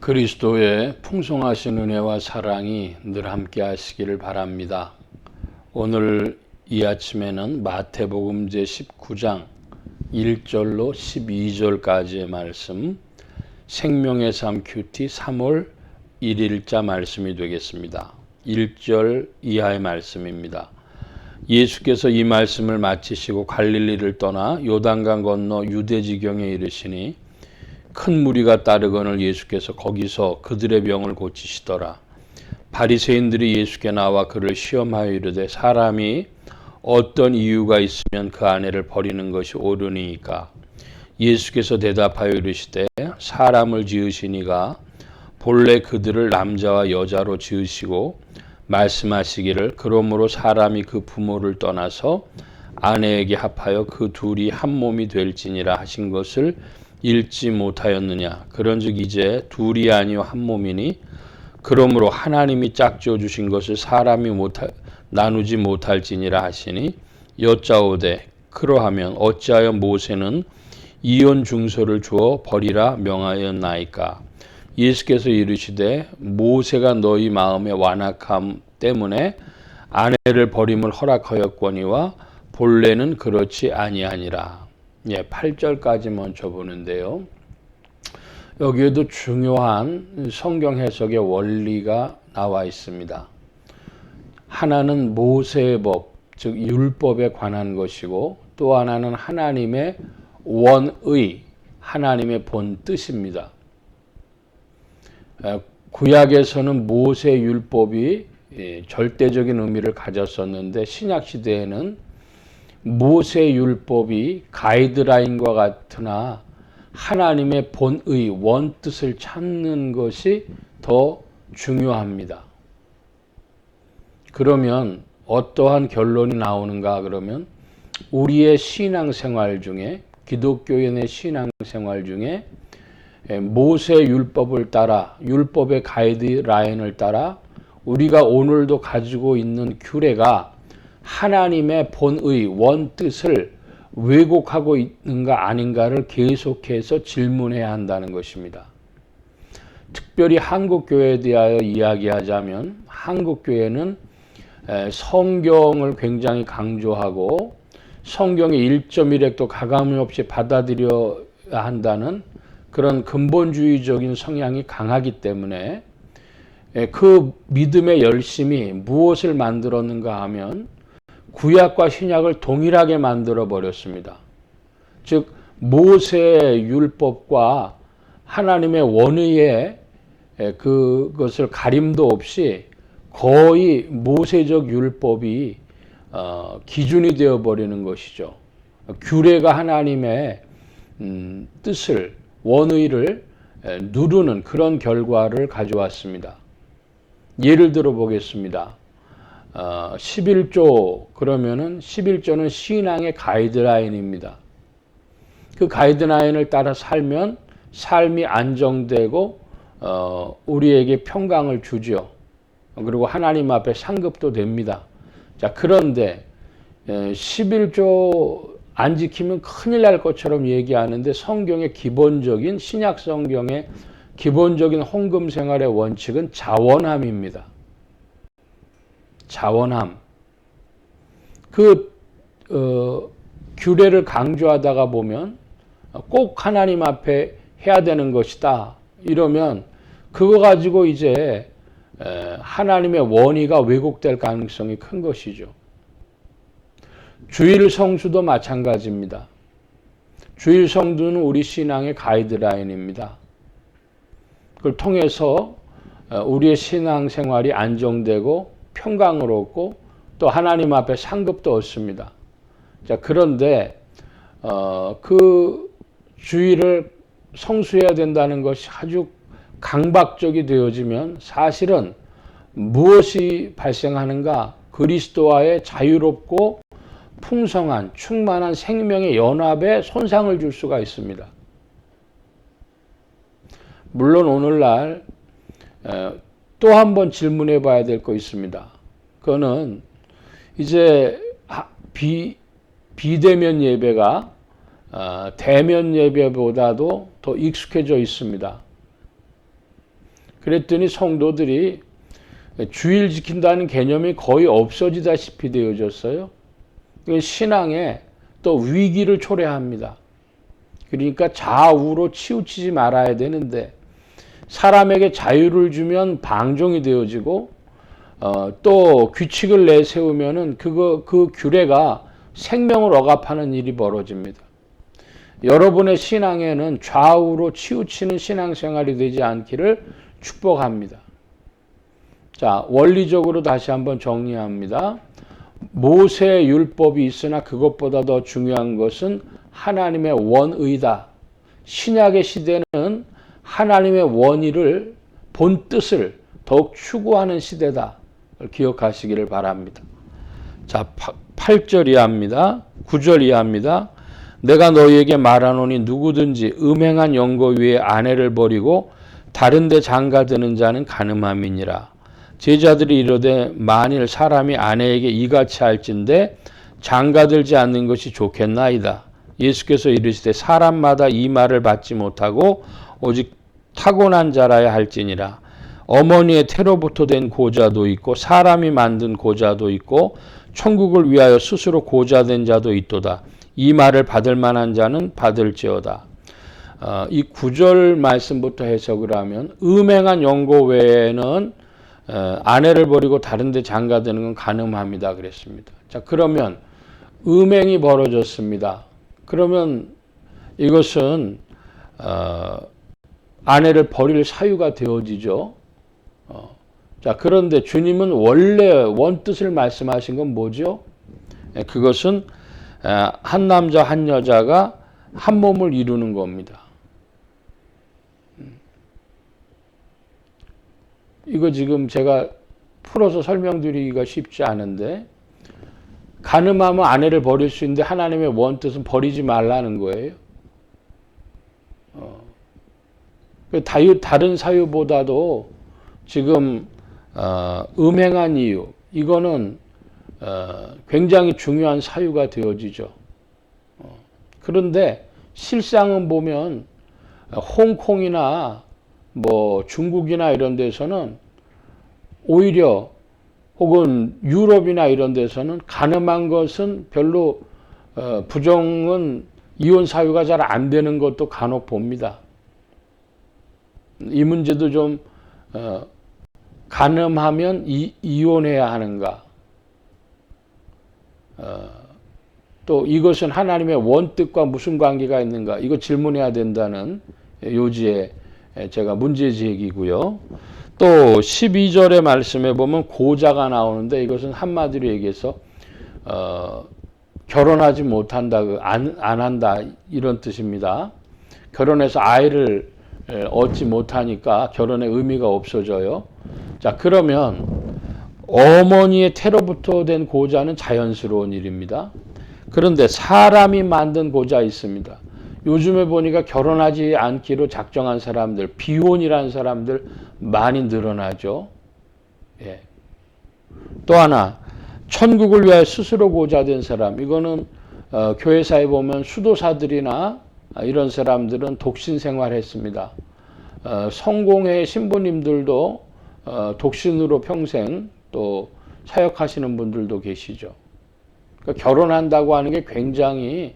그리스도의 풍성하신 은혜와 사랑이 늘 함께 하시기를 바랍니다. 오늘 이 아침에는 마태복음 제19장 1절로 12절까지의 말씀, 생명의 삶 큐티 3월 1일자 말씀이 되겠습니다. 1절 이하의 말씀입니다. 예수께서 이 말씀을 마치시고 갈릴리를 떠나 요단강 건너 유대지경에 이르시니 큰 무리가 따르거늘 예수께서 거기서 그들의 병을 고치시더라. 바리새인들이 예수께 나와 그를 시험하여 이르되 사람이 어떤 이유가 있으면 그 아내를 버리는 것이 옳으니까. 예수께서 대답하여 이르시되 사람을 지으시니가 본래 그들을 남자와 여자로 지으시고 말씀하시기를 그러므로 사람이 그 부모를 떠나서 아내에게 합하여 그 둘이 한 몸이 될지니라 하신 것을 읽지 못하였느냐. 그런즉 이제 둘이 아니요 한 몸이니 그러므로 하나님이 짝지어 주신 것을 사람이 나누지 못할지니라 하시니 여짜오되 그러하면 어찌하여 모세는 이혼 중서를 주어 버리라 명하였나이까. 예수께서 이르시되 모세가 너희 마음의 완악함 때문에 아내를 버림을 허락하였거니와 본래는 그렇지 아니하니라. 8절까지 먼저 보는데요. 여기에도 중요한 성경 해석의 원리가 나와 있습니다. 하나는 모세의 법, 즉 율법에 관한 것이고 또 하나는 하나님의 원의, 하나님의 본 뜻입니다. 구약에서는 모세 율법이 절대적인 의미를 가졌었는데 신약 시대에는 모세 율법이 가이드라인과 같으나 하나님의 본의 원뜻을 찾는 것이 더 중요합니다. 그러면 어떠한 결론이 나오는가 그러면 우리의 신앙생활 중에 기독교인의 신앙생활 중에 모세 율법을 따라 율법의 가이드라인을 따라 우리가 오늘도 가지고 있는 규례가 하나님의 본의 원뜻을 왜곡하고 있는가 아닌가를 계속해서 질문해야 한다는 것입니다. 특별히 한국교회에 대하여 이야기하자면 한국교회는 성경을 굉장히 강조하고 성경의 1.1획도 가감이 없이 받아들여야 한다는 그런 근본주의적인 성향이 강하기 때문에 그 믿음의 열심이 무엇을 만들었는가 하면 구약과 신약을 동일하게 만들어 버렸습니다. 즉 모세의 율법과 하나님의 원의의 그것을 가림도 없이 거의 모세적 율법이 기준이 되어 버리는 것이죠. 규례가 하나님의 뜻을 원의를 누르는 그런 결과를 가져왔습니다. 예를 들어 보겠습니다. 11조 그러면은 11조는 신앙의 가이드라인입니다. 그 가이드라인을 따라 살면 삶이 안정되고 우리에게 평강을 주죠. 그리고 하나님 앞에 상급도 됩니다. 자, 그런데 11조 안 지키면 큰일 날 것처럼 얘기하는데 성경의 기본적인 신약 성경의 기본적인 헌금 생활의 원칙은 자원함입니다. 자원함. 규례를 강조하다가 보면 꼭 하나님 앞에 해야 되는 것이다. 이러면 그거 가지고 이제 하나님의 원의가 왜곡될 가능성이 큰 것이죠. 주일 성수도 마찬가지입니다. 주일 성수는 우리 신앙의 가이드라인입니다. 그걸 통해서 우리의 신앙생활이 안정되고 평강을 얻고 또 하나님 앞에 상급도 얻습니다. 자, 그런데 그 주일을 성수해야 된다는 것이 아주 강박적이 되어지면 사실은 무엇이 발생하는가? 그리스도와의 자유롭고 풍성한 충만한 생명의 연합에 손상을 줄 수가 있습니다. 물론 오늘날 또 한 번 질문해 봐야 될 거 있습니다. 그거는 이제 비대면 예배가 대면 예배보다도 더 익숙해져 있습니다. 그랬더니 성도들이 주일 지킨다는 개념이 거의 없어지다시피 되어졌어요. 신앙에 또 위기를 초래합니다. 그러니까 좌우로 치우치지 말아야 되는데 사람에게 자유를 주면 방종이 되어지고 또 규칙을 내세우면은 그 규례가 생명을 억압하는 일이 벌어집니다. 여러분의 신앙에는 좌우로 치우치는 신앙생활이 되지 않기를 축복합니다. 자, 원리적으로 다시 한번 정리합니다. 모세의 율법이 있으나 그것보다 더 중요한 것은 하나님의 원의다. 신약의 시대는 하나님의 원의를 본 뜻을 더욱 추구하는 시대다. 기억하시기를 바랍니다. 자, 8절 이하입니다. 9절 이하입니다. 내가 너희에게 말하노니 누구든지 음행한 영거 위에 아내를 버리고 다른 데 장가드는 자는 간음함이니라. 제자들이 이르되 만일 사람이 아내에게 이같이 할진대 장가들지 않는 것이 좋겠나이다. 예수께서 이르시되 사람마다 이 말을 받지 못하고 오직 타고난 자라야 할지니라. 어머니의 태로부터 된 고자도 있고 사람이 만든 고자도 있고 천국을 위하여 스스로 고자된 자도 있도다. 이 말을 받을 만한 자는 받을지어다. 이 9절 말씀부터 해석을 하면 음행한 영고 외에는 아내를 버리고 다른 데 장가드는 건 간음합니다 그랬습니다. 자, 그러면 음행이 벌어졌습니다. 그러면 이것은 아내를 버릴 사유가 되어지죠. 자, 그런데 주님은 원래 원뜻을 말씀하신 건 뭐죠? 그것은 한 남자 한 여자가 한 몸을 이루는 겁니다. 이거 지금 제가 풀어서 설명드리기가 쉽지 않은데 간음하면 아내를 버릴 수 있는데 하나님의 원뜻은 버리지 말라는 거예요. 다른 사유보다도 지금 음행한 이유 이거는 굉장히 중요한 사유가 되어지죠. 그런데 실상은 보면 홍콩이나 뭐 중국이나 이런 데서는 오히려 혹은 유럽이나 이런 데서는 간음한 것은 별로 부정은 이혼 사유가 잘 안 되는 것도 간혹 봅니다. 이 문제도 좀 간음하면 이혼해야 하는가? 또 이것은 하나님의 원뜻과 무슨 관계가 있는가? 이거 질문해야 된다는 요지에 제가 문제제기고요. 또 12절의 말씀에 보면 고자가 나오는데 이것은 한마디로 얘기해서 결혼하지 못한다, 안 한다 이런 뜻입니다. 결혼해서 아이를 얻지 못하니까 결혼의 의미가 없어져요. 자, 그러면 어머니의 태로부터 된 고자는 자연스러운 일입니다. 그런데 사람이 만든 고자 있습니다. 요즘에 보니까 결혼하지 않기로 작정한 사람들, 비혼이라는 사람들 많이 늘어나죠. 예. 또 하나, 천국을 위하여 스스로 고자된 사람, 이거는 교회사에 보면 수도사들이나 이런 사람들은 독신 생활했습니다. 성공회 신부님들도 독신으로 평생 또 사역하시는 분들도 계시죠. 그러니까 결혼한다고 하는 게 굉장히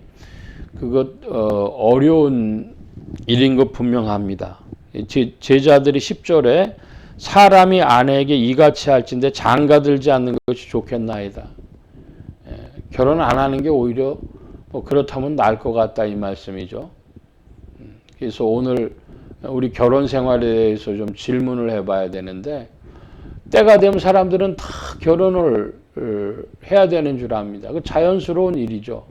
어려운 일인 것 분명합니다. 제자들이 10절에 사람이 아내에게 이같이 할진대 장가들지 않는 것이 좋겠나이다. 결혼 안 하는 게 오히려 그렇다면 나을 것 같다 이 말씀이죠. 그래서 오늘 우리 결혼 생활에 대해서 좀 질문을 해봐야 되는데 때가 되면 사람들은 다 결혼을 해야 되는 줄 압니다. 그 자연스러운 일이죠.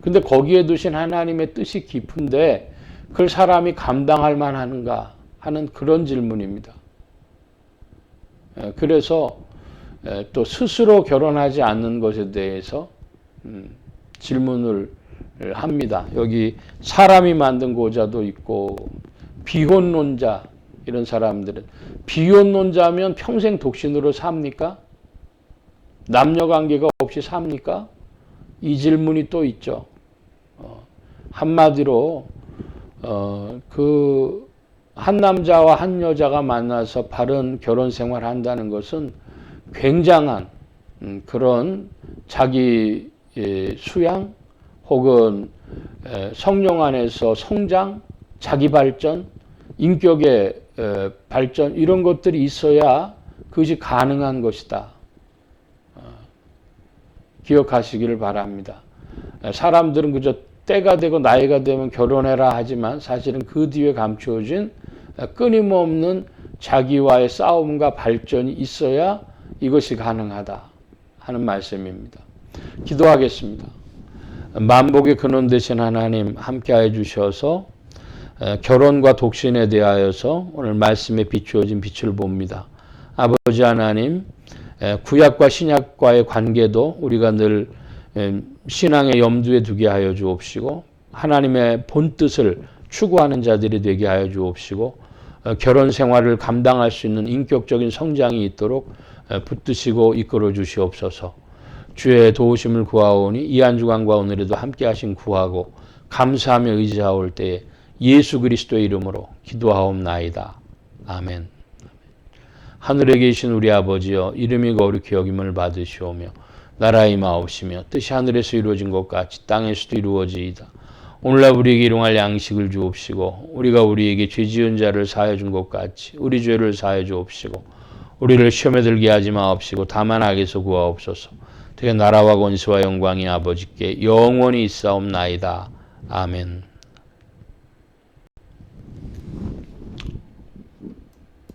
근데 거기에 두신 하나님의 뜻이 깊은데 그걸 사람이 감당할 만한가 하는 그런 질문입니다. 그래서 또 스스로 결혼하지 않는 것에 대해서 질문을 합니다. 여기 사람이 만든 고자도 있고 비혼론자 이런 사람들은 비혼론자면 평생 독신으로 삽니까? 남녀관계가 없이 삽니까? 이 질문이 또 있죠. 한마디로 한 남자와 한 여자가 만나서 바른 결혼 생활을 한다는 것은 굉장한 그런 자기 수양 혹은 성령 안에서 성장, 자기 발전, 인격의 발전 이런 것들이 있어야 그것이 가능한 것이다. 기억하시기를 바랍니다. 사람들은 그저 때가 되고 나이가 되면 결혼해라 하지만 사실은 그 뒤에 감추어진 끊임없는 자기와의 싸움과 발전이 있어야 이것이 가능하다 하는 말씀입니다. 기도하겠습니다. 만복의 근원 되신 하나님 함께해 주셔서 결혼과 독신에 대하여서 오늘 말씀에 비추어진 빛을 봅니다. 아버지 하나님, 구약과 신약과의 관계도 우리가 늘 신앙의 염두에 두게 하여 주옵시고 하나님의 본뜻을 추구하는 자들이 되게 하여 주옵시고 결혼 생활을 감당할 수 있는 인격적인 성장이 있도록 붙드시고 이끌어 주시옵소서. 주의 도우심을 구하오니 이 한 주간과 오늘에도 함께 하신 구하고 감사하며 의지하올 때에 예수 그리스도의 이름으로 기도하옵나이다. 아멘. 하늘에 계신 우리 아버지여, 이름이 거룩히 여김을 받으시오며 나라의 임하옵시며 뜻이 하늘에서 이루어진 것 같이 땅에서도 이루어지이다. 오늘날 우리에게 일용할 양식을 주옵시고 우리가 우리에게 죄 지은 자를 사하여 준 것 같이 우리 죄를 사하여 주옵시고 우리를 시험에 들게 하지 마옵시고 다만 악에서 구하옵소서. 되게 나라와 권세와 영광이 아버지께 영원히 있사옵나이다. 아멘.